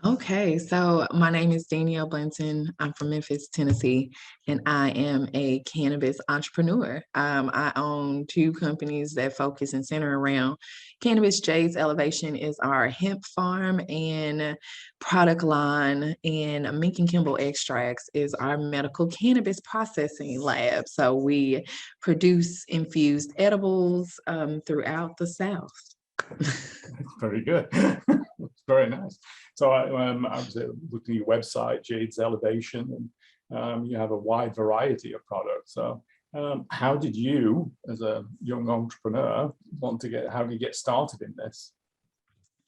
Okay, so my name is Danielle Buynton. I'm from Memphis, Tennessee, and I am a cannabis entrepreneur. I own two companies that focus and center around cannabis. Jay's Elevation is our hemp farm and product line, and Mink and Kimball Extracts is our medical cannabis processing lab. So we produce infused edibles throughout the South. Very good. Very nice. So I was looking at your website, Jade's Elevation, and you have a wide variety of products. So how did you, as a young entrepreneur, how did you get started in this?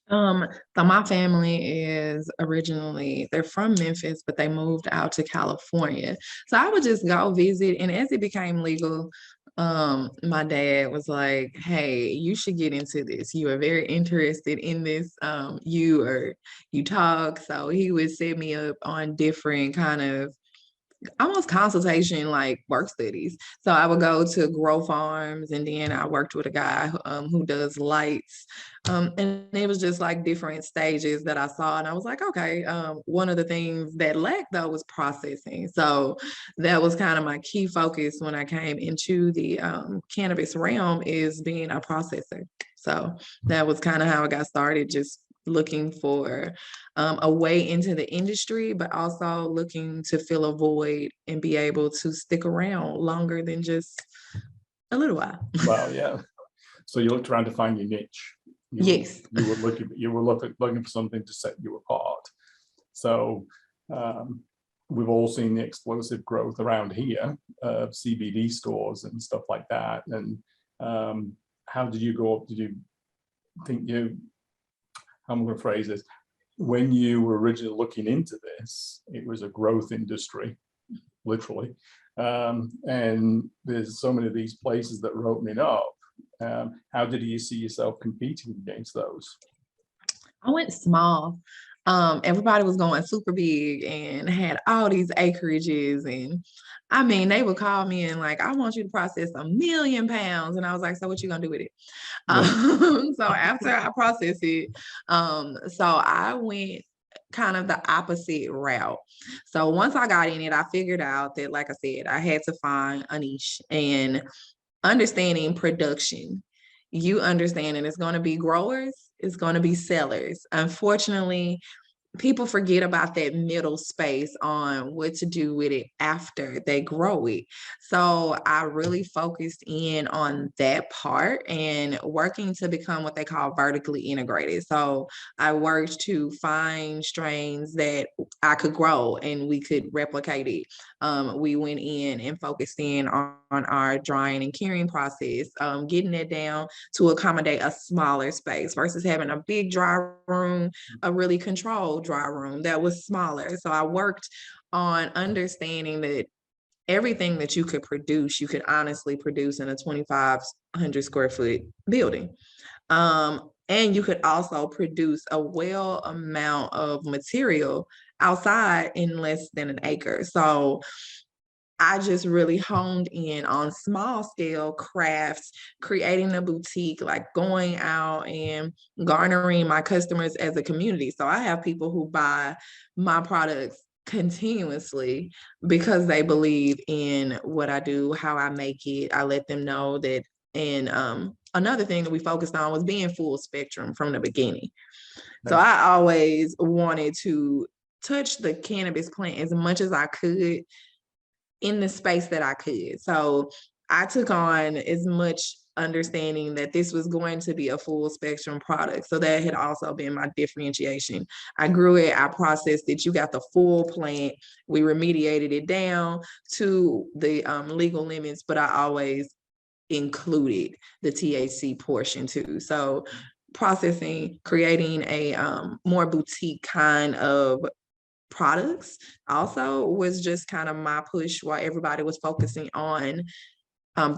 So my family is originally, they're from Memphis, but they moved out to California. So I would just go visit. And as it became legal, my dad was like, "Hey, you should get into this. You are very interested in this. You talk." So he would set me up on different kind of almost consultation like work studies. So I would go to grow farms, and then I worked with a guy who does lights. And it was just like different stages that I saw. And I was like, okay, one of the things that lacked though was processing. So that was kind of my key focus when I came into the cannabis realm, is being a processor. So that was kind of how I got started, just looking for a way into the industry, but also looking to fill a void and be able to stick around longer than just a little while. Well, yeah. So you looked around to find your niche. Yes. Looking for something to set you apart. So we've all seen the explosive growth around here of CBD stores and stuff like that. And how did you go up? Did you think I'm going to phrase this, when you were originally looking into this, it was a growth industry, literally. And there's so many of these places that are opening up. How did you see yourself competing against those? I went small. Everybody was going super big and had all these acreages. And I mean, they would call me and like, "I want you to process 1,000,000 pounds." And I was like, "So what you gonna do with it?" So after I processed it, so I went kind of the opposite route. So once I got in it, I figured out that, like I said, I had to find a niche and understanding production. You understand, and it's going to be growers, it's going to be sellers. Unfortunately, people forget about that middle space on what to do with it after they grow it. So I really focused in on that part and working to become what they call vertically integrated. So I worked to find strains that I could grow and we could replicate it. We went in and focused in on our drying and curing process, getting it down to accommodate a smaller space versus having a big dry room, a really controlled dry room that was smaller. So I worked on understanding that everything that you could produce, you could honestly produce in a 2,500 square foot building. And you could also produce a well amount of material outside in less than an acre. So I just really honed in on small scale crafts, creating a boutique, like going out and garnering my customers as a community. So I have people who buy my products continuously because they believe in what I do, how I make it. I let them know that. And another thing that we focused on was being full spectrum from the beginning. So I always wanted to touch the cannabis plant as much as I could in the space that I could. So I took on as much understanding that this was going to be a full spectrum product. So that had also been my differentiation. I grew it, I processed it, you got the full plant, we remediated it down to the legal limits, but I always included the THC portion too. So processing, creating a more boutique kind of products also was just kind of my push while everybody was focusing on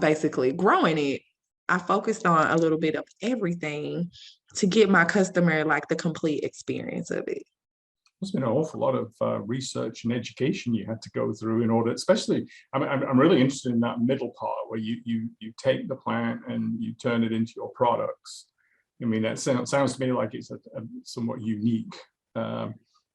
basically growing it. I focused on a little bit of everything to get my customer like the complete experience of it. There's been an awful lot of research and education you had to go through in order, especially, I'm really interested in that middle part where you take the plant and you turn it into your products. I mean, that sounds to me like it's a somewhat unique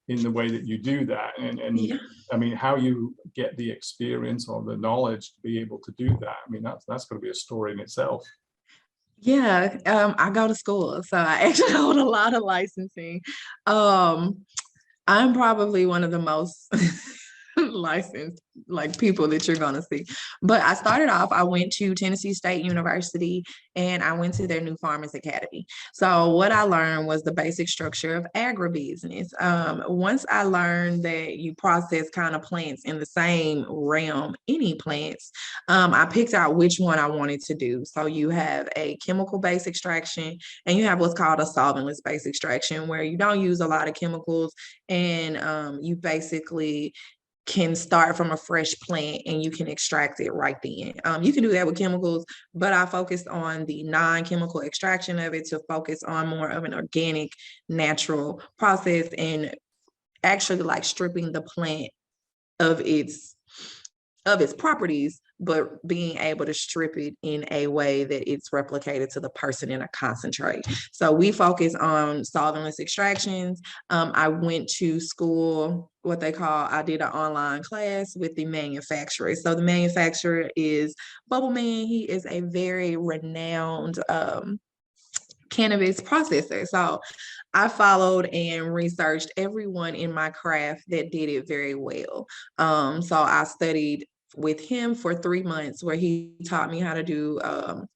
in the way that you do that. And Yeah. I mean, how you get the experience or the knowledge to be able to do that. I mean, that's going to be a story in itself. Yeah, I go to school, so I actually hold a lot of licensing. Um, I'm probably one of the most licensed like people that you're gonna see. But I started off, I went to Tennessee State University and I went to their new Farmers Academy. So what I learned was the basic structure of agribusiness. Once I learned that you process kind of plants in the same realm, any plants, I picked out which one I wanted to do. So you have a chemical based extraction and you have what's called a solventless based extraction, where you don't use a lot of chemicals and you basically can start from a fresh plant and you can extract it right then. You can do that with chemicals, but I focused on the non-chemical extraction of it to focus on more of an organic, natural process and actually like stripping the plant of its properties, but being able to strip it in a way that it's replicated to the person in a concentrate. So we focus on solventless extractions. I went to school, I did an online class with the manufacturer. So the manufacturer is Bubble Man. He is a very renowned cannabis processor. So I followed and researched everyone in my craft that did it very well. So I studied with him for 3 months where he taught me how to do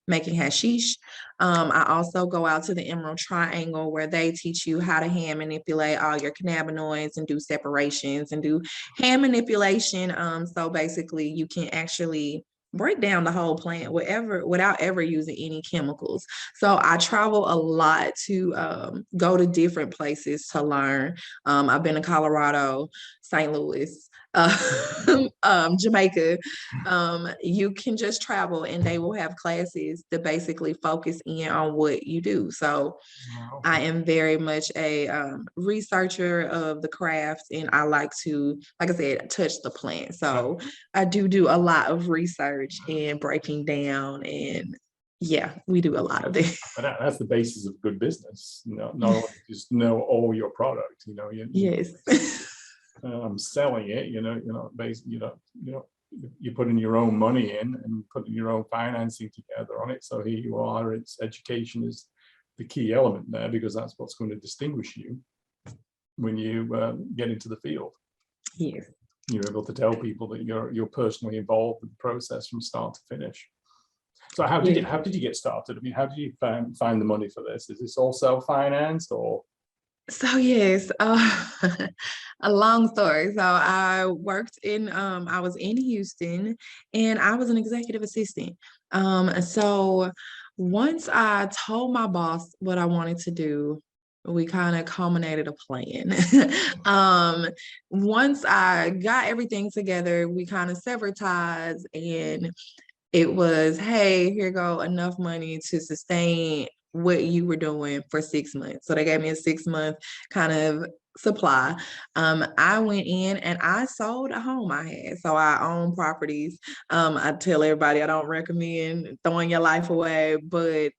making hashish. I also go out to the Emerald Triangle where they teach you how to hand manipulate all your cannabinoids and do separations and do hand manipulation. So basically you can actually break down the whole plant without ever using any chemicals. So I travel a lot to go to different places to learn. I've been to Colorado, St. Louis, Jamaica. You can just travel and they will have classes to basically focus in on what you do. So Wow. I am very much a researcher of the craft and I like to, like I said, touch the plant. So I do a lot of research and breaking down and yeah, we do a lot of it. But that's the basis of good business. Not only just know all your product, Yes. selling it, you're putting your own money in and putting your own financing together on it. So here you are, it's education is the key element there because that's what's going to distinguish you when you get into the field. Yes. You're able to tell people that you're personally involved with the process from start to finish. So how did you get started? I mean, how did you find the money for this? Is this all self-financed or? So yes, a long story. So I worked I was in Houston and I was an executive assistant. So once I told my boss what I wanted to do, we kind of culminated a plan. Once I got everything together, we kind of severed ties and it was, hey, here go enough money to sustain what you were doing for 6 months. So they gave me a 6 month kind of supply. I went in and I sold a home I had. So I own properties. I tell everybody I don't recommend throwing your life away, but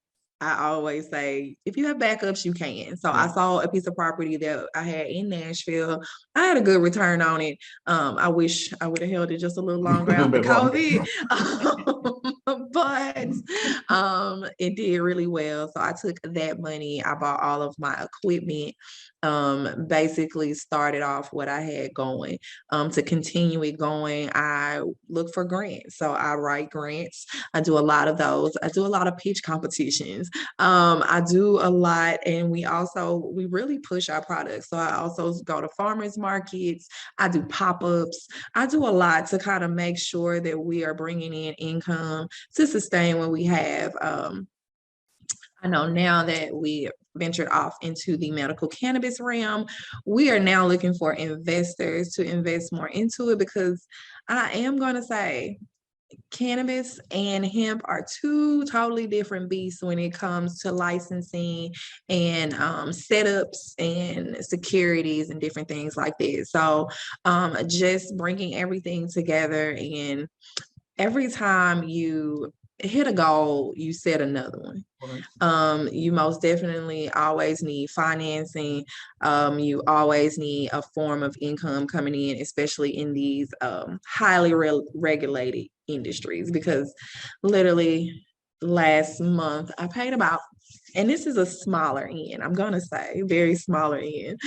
I always say, if you have backups, you can. So I saw a piece of property that I had in Nashville. I had a good return on it. I wish I would have held it just a little longer after COVID. But it did really well. So I took that money, I bought all of my equipment, basically started off what I had going. To continue it going, I look for grants. So I write grants. I do a lot of those. I do a lot of pitch competitions. I do a lot, and we really push our products. So I also go to farmers markets. I do pop-ups. I do a lot to kind of make sure that we are bringing in income to sustain what we have. I know now that we ventured off into the medical cannabis realm, we are now looking for investors to invest more into it because I am going to say cannabis and hemp are two totally different beasts when it comes to licensing and setups and securities and different things like that. So just bringing everything together and every time you hit a goal, you set another one. Right. You most definitely always need financing. You always need a form of income coming in, especially in these highly regulated industries, because literally last month I paid about, and this is a smaller end, I'm gonna say very smaller end.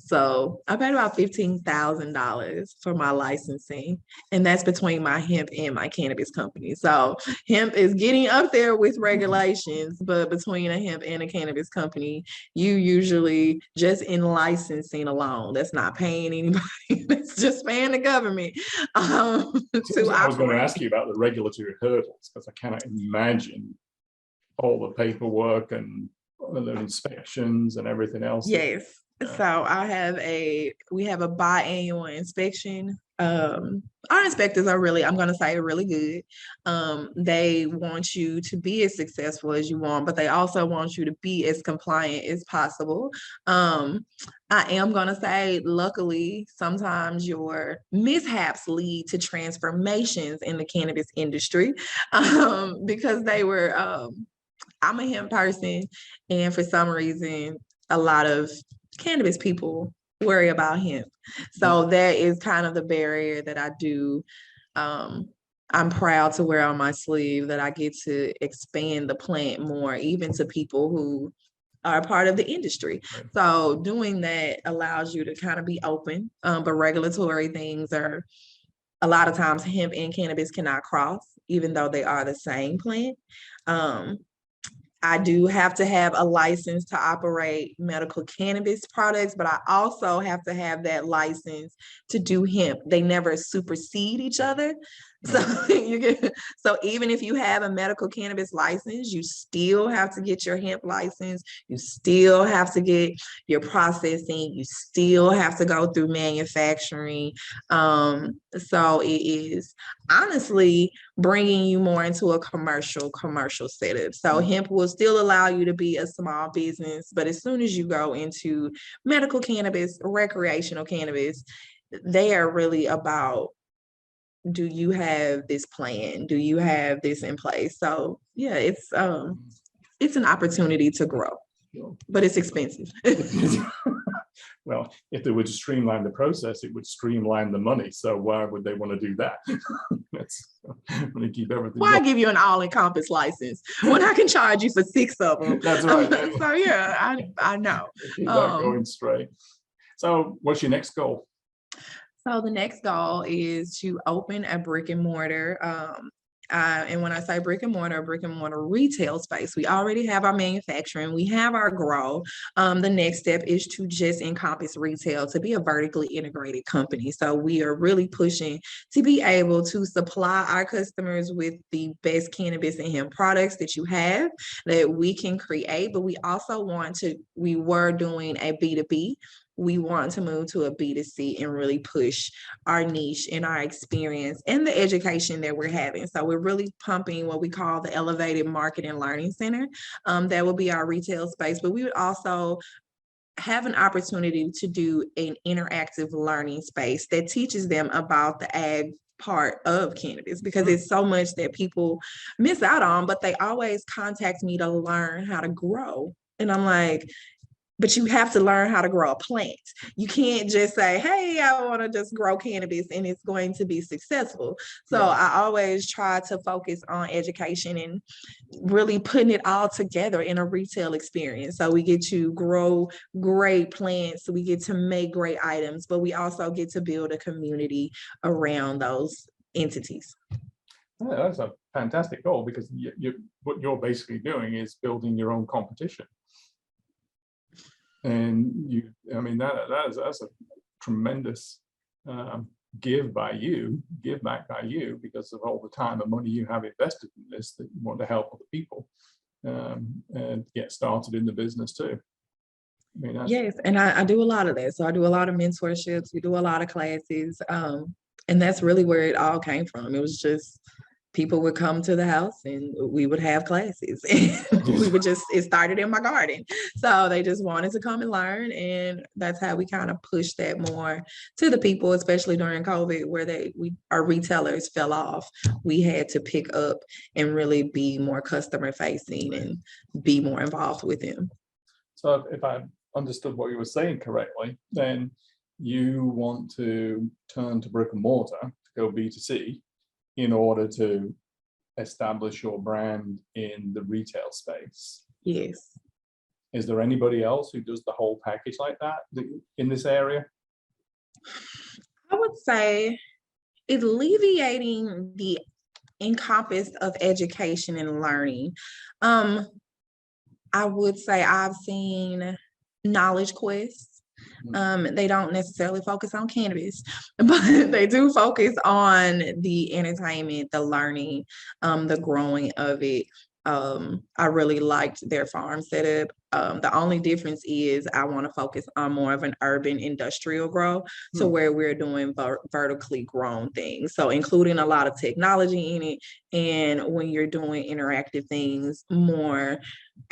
So I paid about $15,000 for my licensing, and that's between my hemp and my cannabis company. So hemp is getting up there with regulations, but between a hemp and a cannabis company, you usually just in licensing alone, that's not paying anybody, that's just paying the government to I was going to operate. ask you about the regulatory hurdles, because I cannot imagine all the paperwork and the inspections and everything else. Yes. So we have a biannual inspection. Our inspectors are really, I'm going to say, really good. They want you to be as successful as you want, but they also want you to be as compliant as possible. I am going to say, luckily, sometimes your mishaps lead to transformations in the cannabis industry, because I'm a hemp person, and for some reason, a lot of cannabis people worry about hemp. So that is kind of the barrier that I do. I'm proud to wear on my sleeve, that I get to expand the plant more, even to people who are part of the industry. Right. So doing that allows you to kind of be open, but regulatory things are, a lot of times hemp and cannabis cannot cross, even though they are the same plant. I do have to have a license to operate medical cannabis products, but I also have to have that license to do hemp. They never supersede each other. So so even if you have a medical cannabis license, you still have to get your hemp license. You still have to get your processing. You still have to go through manufacturing. So it is honestly bringing you more into a commercial setup. So hemp will still allow you to be a small business, but as soon as you go into medical cannabis, recreational cannabis, they are really about, do you have this plan? Do you have this in place? So yeah, it's an opportunity to grow, but it's expensive. Well, if they were to streamline the process, it would streamline the money. So why would they want to do that? That's going to keep everything. Why give you an all-encompass license when I can charge you for 6 of them? That's right. So yeah, I know. Keep that going straight. So what's your next goal? So the next goal is to open a brick and mortar. And when I say brick and mortar retail space, we already have our manufacturing, we have our grow. The next step is to just encompass retail, to be a vertically integrated company. So we are really pushing to be able to supply our customers with the best cannabis and hemp products that you have, that we can create, but we also we were doing a B2B. We want to move to a B2C and really push our niche and our experience and the education that we're having. So we're really pumping what we call the Elevated Market and Learning Center. That will be our retail space, but we would also have an opportunity to do an interactive learning space that teaches them about the ag part of cannabis, because it's so much that people miss out on, but they always contact me to learn how to grow. And I'm like, but you have to learn how to grow a plant. You can't just say, hey, I want to just grow cannabis and it's going to be successful. So I always try to focus on education and really putting it all together in a retail experience. So we get to grow great plants, we get to make great items, but we also get to build a community around those entities. Yeah, that's a fantastic goal, because what you're basically doing is building your own competition. And that's a tremendous give back by you, because of all the time and money you have invested in this, that you want to help other people and get started in the business too. Yes, and I do a lot of that. So I do a lot of mentorships, we do a lot of classes, and that's really where it all came from. It was just people would come to the house and we would have classes. We would just, it started in my garden. So they just wanted to come and learn. And that's how we kind of pushed that more to the people, especially during COVID, where our retailers fell off. We had to pick up and really be more customer facing and be more involved with them. So if I understood what you were saying correctly, then you want to turn to brick and mortar, to go B2C, in order to establish your brand in the retail space. Yes. Is there anybody else who does the whole package like that in this area? I would say alleviating the encompass of education and learning. I would say I've seen Knowledge Quest. They don't necessarily focus on cannabis, but they do focus on the entertainment, the learning, the growing of it. I really liked their farm setup. The only difference is I want to focus on more of an urban industrial grow, so where we're doing vertically grown things. So including a lot of technology in it. And when you're doing interactive things, more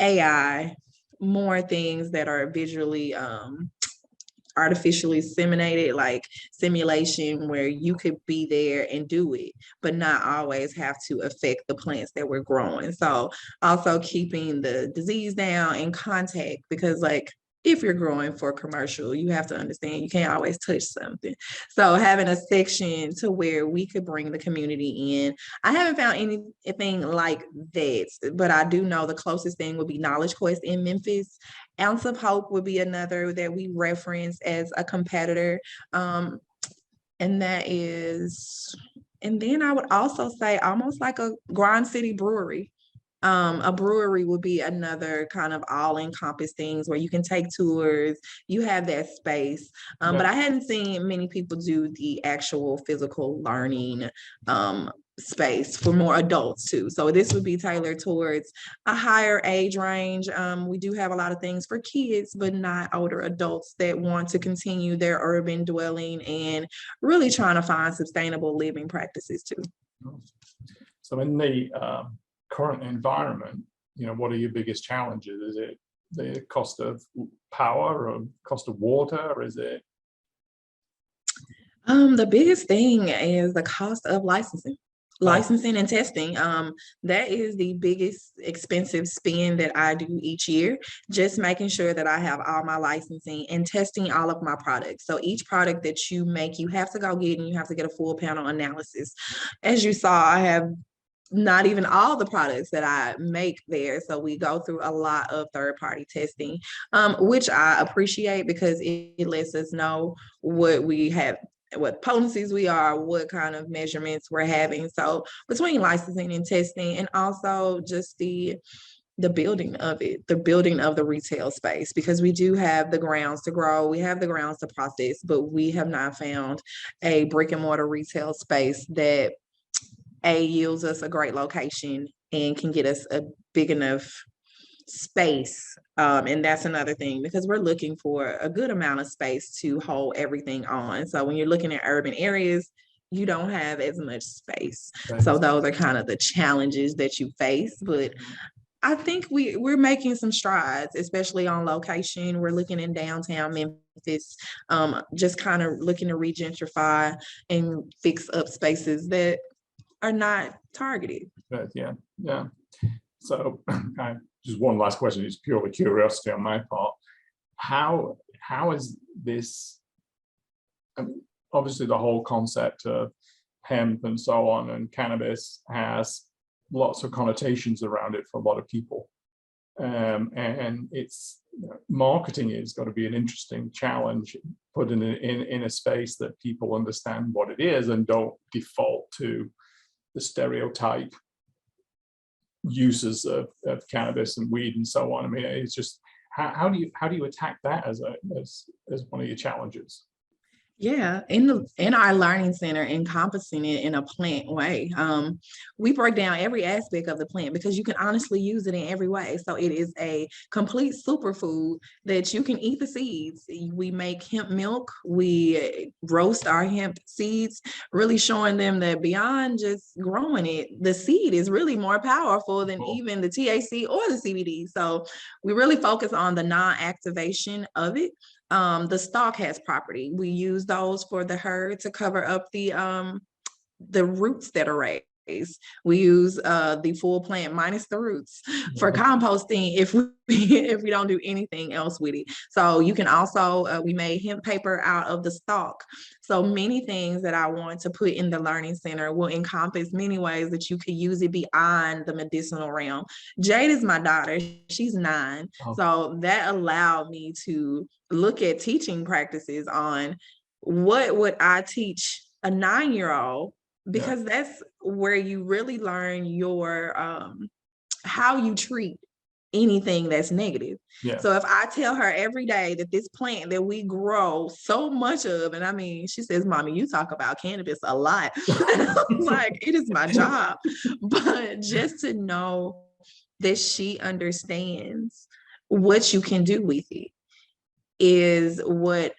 AI, more things that are visually artificially simulated, like simulation, where you could be there and do it, but not always have to affect the plants that we're growing. So also keeping the disease down and contact, because like if you're growing for commercial, you have to understand you can't always touch something. So having a section to where we could bring the community in. I haven't found anything like that, but I do know the closest thing would be Knowledge Quest in Memphis. Ounce of Hope would be another that we reference as a competitor. And that is, and then I would also say almost like a Grind City brewery. A brewery would be another kind of all-encompass things where you can take tours, you have that space. But I hadn't seen many people do the actual physical learning space for more adults too. So this would be tailored towards a higher age range. We do have a lot of things for kids, but not older adults that want to continue their urban dwelling and really trying to find sustainable living practices too. So in the current environment, what are your biggest challenges? Is it the cost of power or cost of water, or is it? The biggest thing is the cost of licensing and testing. That is the biggest expensive spend that I do each year, just making sure that I have all my licensing and testing all of my products. So each product that you make, you have to go get, and you have to get a full panel analysis. As you saw, I have not even all the products that I make there. So we go through a lot of third-party testing, which I appreciate because it lets us know what we have, what potencies we are, what kind of measurements we're having. So between licensing and testing, and also just the building of it, the building of the retail space, because we do have the grounds to grow, we have the grounds to process, but we have not found a brick and mortar retail space that yields us a great location and can get us a big enough space. And that's another thing, because we're looking for a good amount of space to hold everything on. So when you're looking at urban areas, you don't have as much space. So those are kind of the challenges that you face. But I think we're making some strides, especially on location. We're looking in downtown Memphis, just kind of looking to regentrify and fix up spaces that are not targeted. Yeah. So just one last question, it's purely curiosity on my part. How is this, obviously the whole concept of hemp and so on and cannabis has lots of connotations around it for a lot of people. And it's, marketing is got to be an interesting challenge, put in a space that people understand what it is and don't default to the stereotype uses of cannabis and weed and so on. I mean, it's just how do you attack that as one of your challenges? Yeah, in our learning center, encompassing it in a plant way. We break down every aspect of the plant because you can honestly use it in every way. So it is a complete superfood that you can eat the seeds. We make hemp milk, we roast our hemp seeds, really showing them that beyond just growing it, the seed is really more powerful than even the THC or the CBD. So we really focus on the non-activation of it. The stalk has property. We use those for the herd to cover up the roots that are raised. We use the full plant minus the roots for composting if we if we don't do anything else with it. So you can also we made hemp paper out of the stalk. So many things that I want to put in the learning center will encompass many ways that you could use it beyond the medicinal realm. Jade is my daughter. She's 9. So that allowed me to look at teaching practices on what would I teach a 9-year-old, because that's where you really learn your how you treat anything that's negative. So if I tell her every day that this plant that we grow so much of, and I mean, she says, Mommy, you talk about cannabis a lot. And I'm like, it is my job. But just to know that she understands what you can do with it is what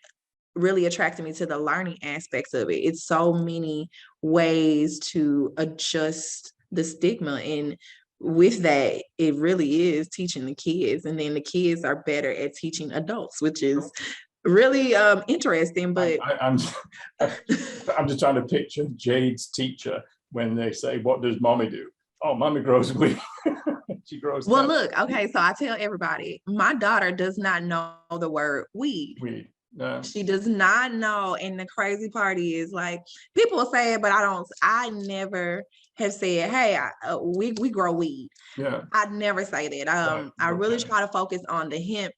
really attracted me to the learning aspects of it. It's so many ways to adjust the stigma. And with that, it really is teaching the kids. And then the kids are better at teaching adults, which is really interesting. But I'm just trying to picture Jade's teacher when they say, what does mommy do? Oh, mommy grows weed. She grows. Well, look, okay, so I tell everybody, my daughter does not know the word weed. Weed. She does not know. And the crazy part is, like, people say it, but I never have said, hey, we grow weed. I'd never say that. I really try to focus on the hemp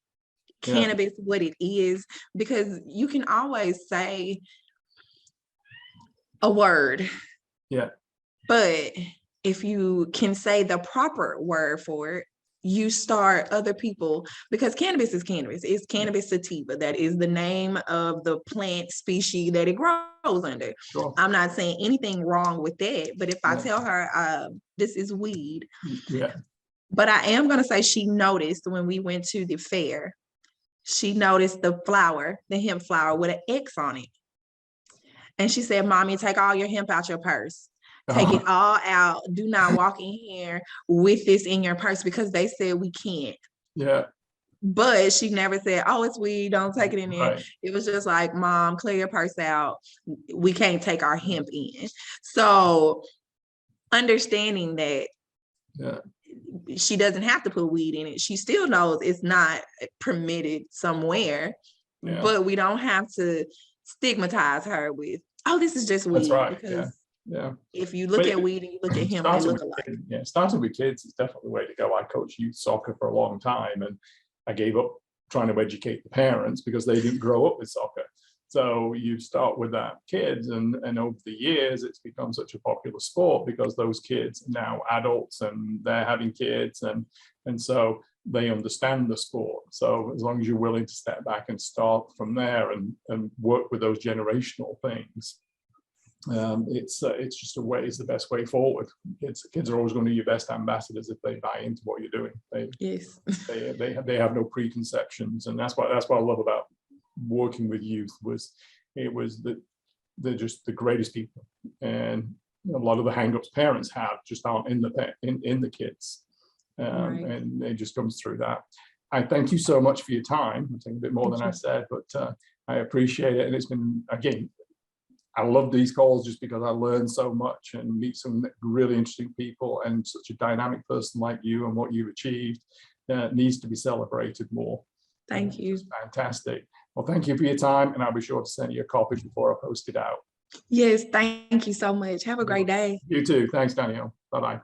cannabis, what it is, because you can always say a word. But if you can say the proper word for it, you start other people, because cannabis is cannabis. It's cannabis sativa. That is the name of the plant species that it grows under. I'm not saying anything wrong with that, but if I tell her this is weed, but I am going to say she noticed when we went to the fair, she noticed the flower, the hemp flower with an X on it. And she said, Mommy, take all your hemp out your purse. Take it all out. Do not walk in here with this in your purse, because they said we can't. But she never said, oh, it's weed, don't take it in there. It was just like, Mom, clear your purse out. We can't take our hemp in. So understanding that she doesn't have to put weed in it. She still knows it's not permitted somewhere, but we don't have to stigmatize her with, oh, this is just weed. Because if you look at weed and you look at hemp, they look alike. Starting with kids is definitely the way to go. I coached youth soccer for a long time, and I gave up trying to educate the parents because they didn't grow up with soccer. So you start with that kids, and over the years, it's become such a popular sport because those kids are now adults and they're having kids, and so they understand the sport. So as long as you're willing to step back and start from there and work with those generational things, it's just it's the best way forward. Kids are always going to be your best ambassadors if they buy into what you're doing. They have no preconceptions, and that's what I love about working with youth. That they're just the greatest people, and a lot of the hang-ups parents have just aren't in the kids, and it just comes through that. I thank you so much for your time. I'm saying a bit more than I said, but I appreciate it, and it's been, again, I love these calls just because I learn so much and meet some really interesting people, and such a dynamic person like you and what you've achieved needs to be celebrated more. Thank you. It's fantastic. Well, thank you for your time, and I'll be sure to send you a copy before I post it out. Yes, thank you so much. Have a great day. You too. Thanks, Danielle. Bye-bye.